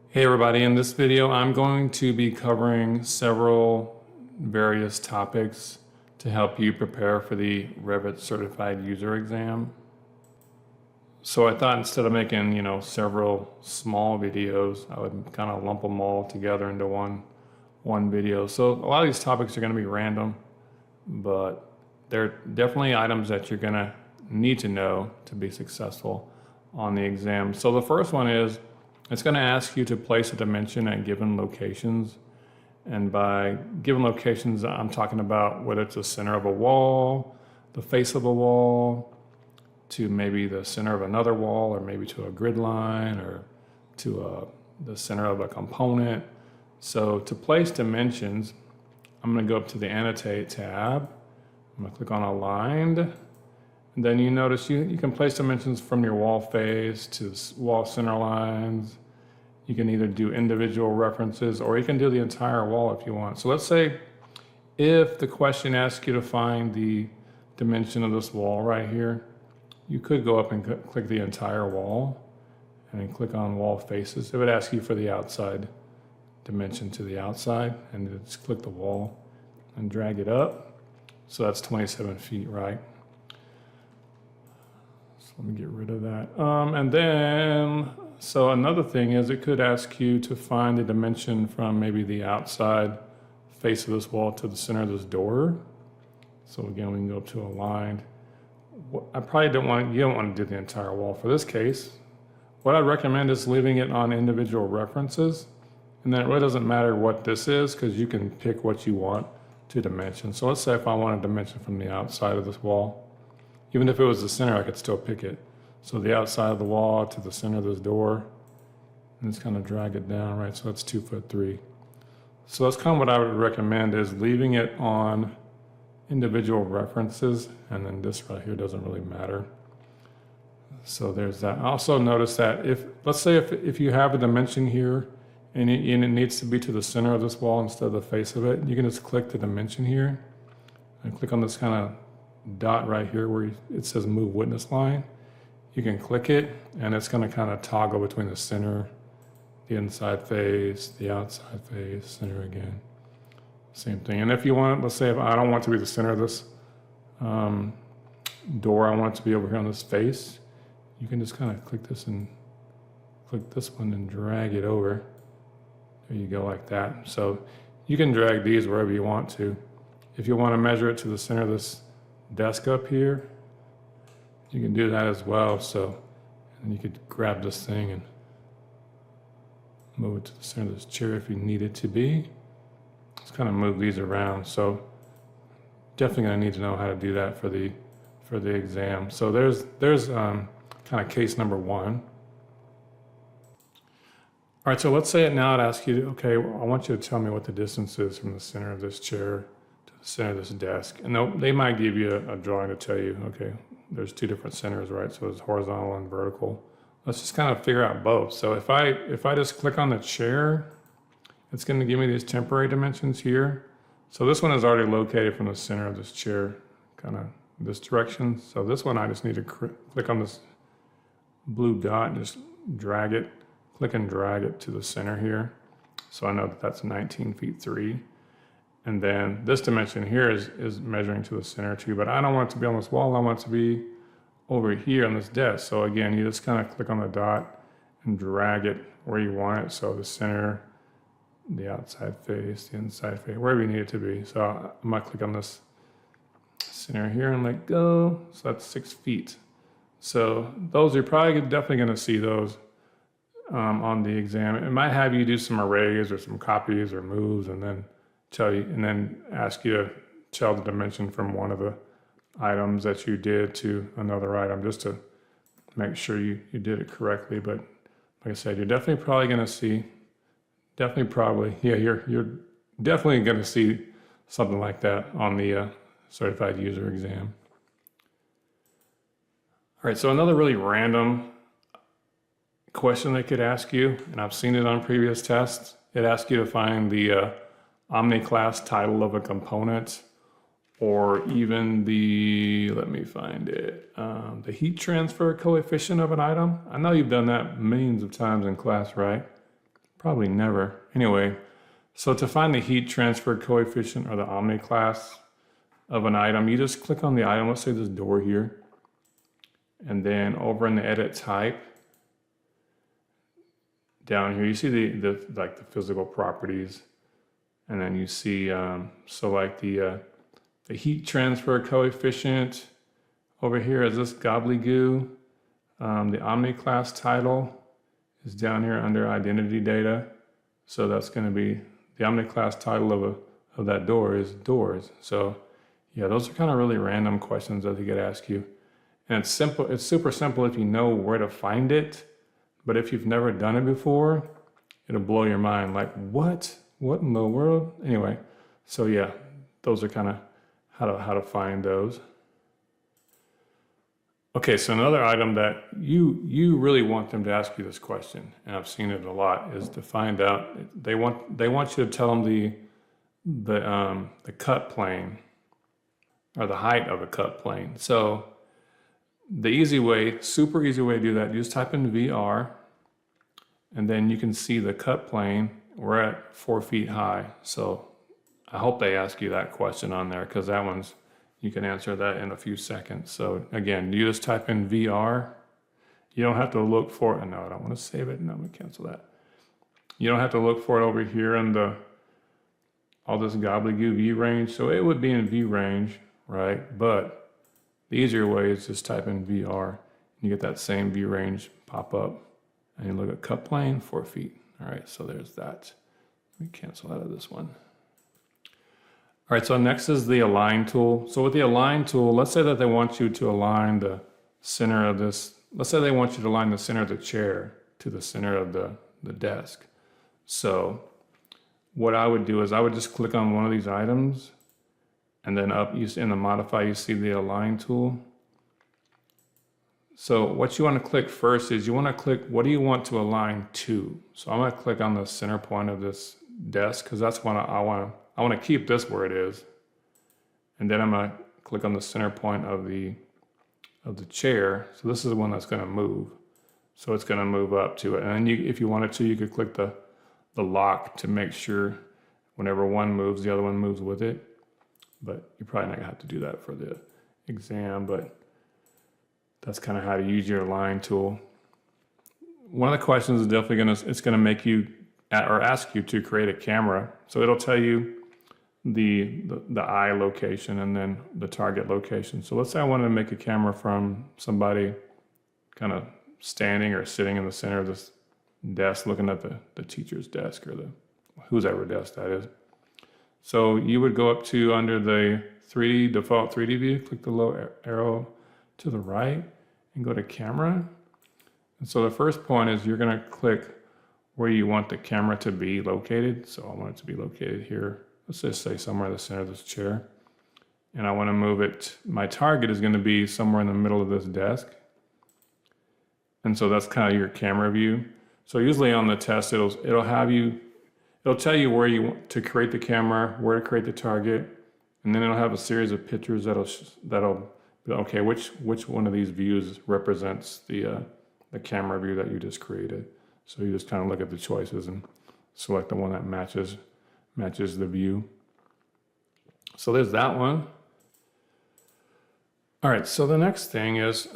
Hey everybody, in this video I'm going to be covering several various topics to help you prepare for the Revit Certified User Exam. So I thought instead of making, several small videos, I would kind of lump them all together into one video. So a lot of these topics are going to be random, but they're definitely items that you're going to need to know to be successful on the exam. So the first one is, it's going to ask you to place a dimension at given locations. And by given locations, I'm talking about whether it's the center of a wall, the face of a wall, to maybe the center of another wall, or maybe to a grid line, or to the center of a component. So to place dimensions, I'm going to go up to the Annotate tab. I'm going to click on Aligned. And then you notice you can place dimensions from your wall face to wall center lines. You can either do individual references, or you can do the entire wall if you want. So let's say if the question asks you to find the dimension of this wall right here, you could go up and click the entire wall and then click on wall faces. It would ask you for the outside dimension to the outside, and just click the wall and drag it up. So that's 27 feet, right? So let me get rid of that. And then, so another thing is it could ask you to find the dimension from maybe the outside face of this wall to the center of this door. So again, we can go up to Aligned. I probably don't want, you don't want to do the entire wall for this case. What I'd recommend is leaving it on individual references. And then it really doesn't matter what this is, because you can pick what you want to dimension. So let's say if I want a dimension from the outside of this wall, even if it was the center, I could still pick it. So the outside of the wall to the center of this door, and just kind of drag it down, right? So that's 2'3". So that's kind of what I would recommend, is leaving it on individual references, and then this right here doesn't really matter. So there's that. Also notice that let's say if you have a dimension here and it needs to be to the center of this wall instead of the face of it, you can just click the dimension here and click on this kind of dot right here where it says Move Witness Line. You can click it, and it's going to kind of toggle between the center, the inside face, the outside face, center again. Same thing. And if you want, let's say if I don't want it to be the center of this door, I want it to be over here on this face, you can just kind of click this and click this one and drag it over. There you go, like that. So you can drag these wherever you want to. If you want to measure it to the center of this desk up here, you can do that as well. So, and you could grab this thing and move it to the center of this chair if you need it to be. Just kind of move these around. So definitely going to need to know how to do that for the exam. So there's kind of case number one. All right, so let's say now it asks you, okay, I want you to tell me what the distance is from the center of this chair to the center of this desk. And they might give you a drawing to tell you, okay, there's two different centers, right? So it's horizontal and vertical. Let's just kind of figure out both. So if I just click on the chair, it's going to give me these temporary dimensions here. So this one is already located from the center of this chair, kind of this direction. So this one, I just need to click on this blue dot and just drag it, click and drag it to the center here. So I know that that's 19 feet 3. And then this dimension here is measuring to the center too, but I don't want it to be on this wall. I want it to be over here on this desk. So again, you just kind of click on the dot and drag it where you want it. So the center, the outside face, the inside face, wherever you need it to be. So I might click on this center here and let go. So that's 6 feet. So those, you're probably definitely going to see those on the exam. It might have you do some arrays or some copies or moves, and then tell you, and then ask you to tell the dimension from one of the items that you did to another item, just to make sure you did it correctly. But like I said, you're definitely probably going to see, you're definitely going to see something like that on the Certified User Exam. All right, so another really random question they could ask you, and I've seen it on previous tests, it asks you to find the Omniclass title of a component, or even the, let me find it, the heat transfer coefficient of an item. I know you've done that millions of times in class, right? Probably never. Anyway, so to find the heat transfer coefficient or the Omniclass of an item, you just click on the item. Let's say this door here. And then over in the edit type, down here, you see the physical properties. And then you see, so like the heat transfer coefficient over here is this gobbledygoo. The Omniclass title is down here under identity data. So that's going to be the Omniclass title of that door is doors. So yeah, those are kind of really random questions that they could ask you. And it's simple. It's super simple if you know where to find it. But if you've never done it before, it'll blow your mind. Like, what? What in the world? Anyway, so yeah, those are kind of how to find those. Okay, so another item that you really want them to ask you this question, and I've seen it a lot, is to find out they want you to tell them the cut plane or the height of a cut plane. So the easy way, super easy way to do that, you just type in VR, and then you can see the cut plane. We're at 4 feet high. So I hope they ask you that question on there, because that one's, you can answer that in a few seconds. So again, you just type in VR. You don't have to look for it. No, I don't want to save it. No, I'm going to cancel that. You don't have to look for it over here in all this gobbledygoo view range. So it would be in view range, right? But the easier way is just type in VR. And you get that same view range pop up. And you look at cut plane, 4 feet. All right, so there's that. Let me cancel out of this one. All right, so next is the align tool. So with the align tool, let's say that they want you to align the center of this. Let's say they want you to align the center of the chair to the center of the desk. So what I would do is I would just click on one of these items, and then up in the modify, you see the align tool. So what you want to click first is you want to click, what do you want to align to? So I'm going to click on the center point of this desk, because that's what I want to keep this where it is. And then I'm going to click on the center point of the chair. So this is the one that's going to move. So it's going to move up to it. And then if you wanted to, you could click the lock to make sure whenever one moves, the other one moves with it. But you're probably not going to have to do that for the exam, but that's kind of how to use your align tool. One of the questions is definitely it's going to make you or ask you to create a camera. So it'll tell you the eye location and then the target location. So let's say I wanted to make a camera from somebody kind of standing or sitting in the center of this desk looking at the teacher's desk, or whose ever desk that is. So you would go up to under the default 3D view, click the little arrow to the right and go to camera. And so the first point is you're going to click where you want the camera to be located. So I want it to be located here. Let's just say somewhere in the center of this chair. And I want to move it. My target is going to be somewhere in the middle of this desk. And so that's kind of your camera view. So usually on the test, it'll tell you where you want to create the camera, where to create the target, and then it'll have a series of pictures that'll okay, which one of these views represents the camera view that you just created. So you just kind of look at the choices and select the one that matches the view. So there's that one. All right, so the next thing is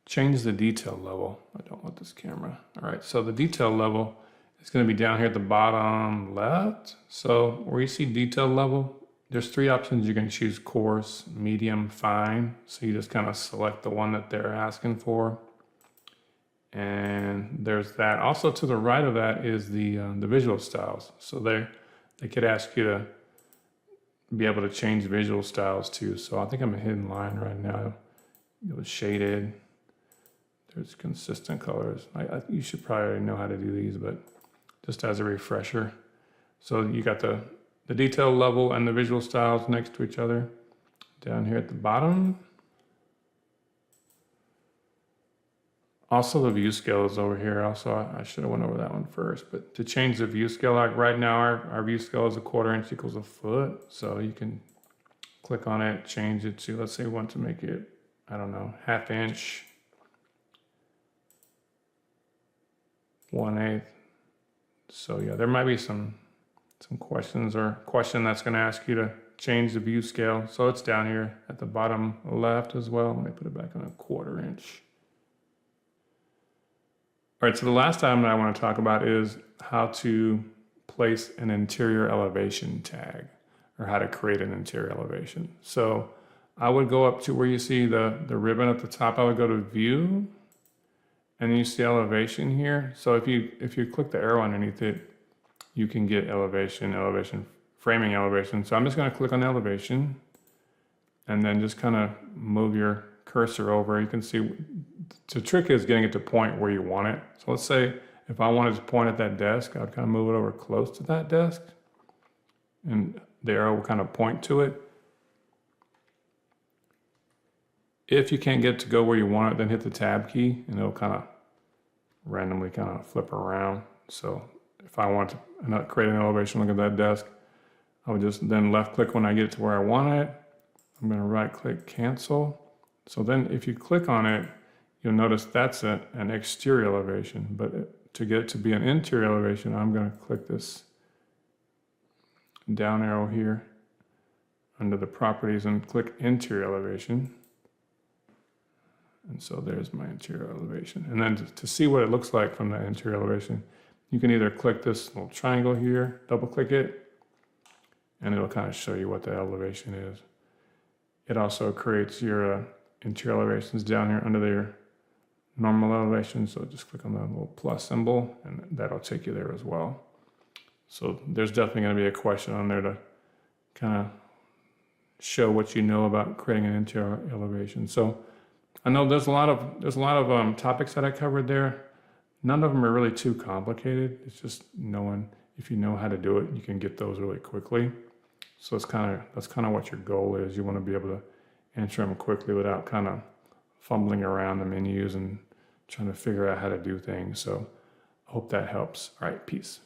change the detail level. I don't want this camera. All right, so the detail level is going to be down here at the bottom left. So where you see detail level, there's 3 options you can choose: coarse, medium, fine. So you just kind of select the one that they're asking for. And there's that. Also to the right of that is the visual styles. So they could ask you to be able to change visual styles too. So I think I'm a hidden line right now. It was shaded. There's consistent colors. You should probably already know how to do these, but just as a refresher. So you got the detail level and the visual styles next to each other down here at the bottom. Also, the view scale is over here. Also, I should have went over that one first. But to change the view scale, like right now, our view scale is 1/4 inch equals a foot. So you can click on it, change it to, let's say we want to make it, I don't know, 1/2 inch, 1/8. So yeah, there might be some questions or question that's going to ask you to change the view scale. So it's down here at the bottom left as well. Let me put it back on 1/4 inch. All right, so the last item that I want to talk about is how to place an interior elevation tag, or how to create an interior elevation. So I would go up to where you see the ribbon at the top. I would go to view, and you see elevation here. So if you click the arrow underneath it, you can get elevation, framing elevation. So I'm just going to click on elevation, and then just kind of move your cursor over. You can see the trick is getting it to point where you want it. So let's say if I wanted to point at that desk, I'd kind of move it over close to that desk, and the arrow will kind of point to it. If you can't get to go where you want it, then hit the tab key and it'll kind of randomly kind of flip around. So if I want to create an elevation, look at that desk, I would just then left click when I get to where I want it. I'm going to right click cancel. So then if you click on it, you'll notice that's an exterior elevation, but to get it to be an interior elevation, I'm going to click this down arrow here under the properties and click interior elevation. And so there's my interior elevation. And then to see what it looks like from the interior elevation, you can either click this little triangle here, double click it, and it'll kind of show you what the elevation is. It also creates your interior elevations down here under their normal elevation. So just click on the little plus symbol and that'll take you there as well. So there's definitely going to be a question on there to kind of show what you know about creating an interior elevation. So I know there's a lot of topics that I covered there. None of them are really too complicated. It's just knowing, if you know how to do it, you can get those really quickly. So that's kind of what your goal is. You want to be able to answer them quickly without kind of fumbling around the menus and trying to figure out how to do things. So I hope that helps. All right, peace.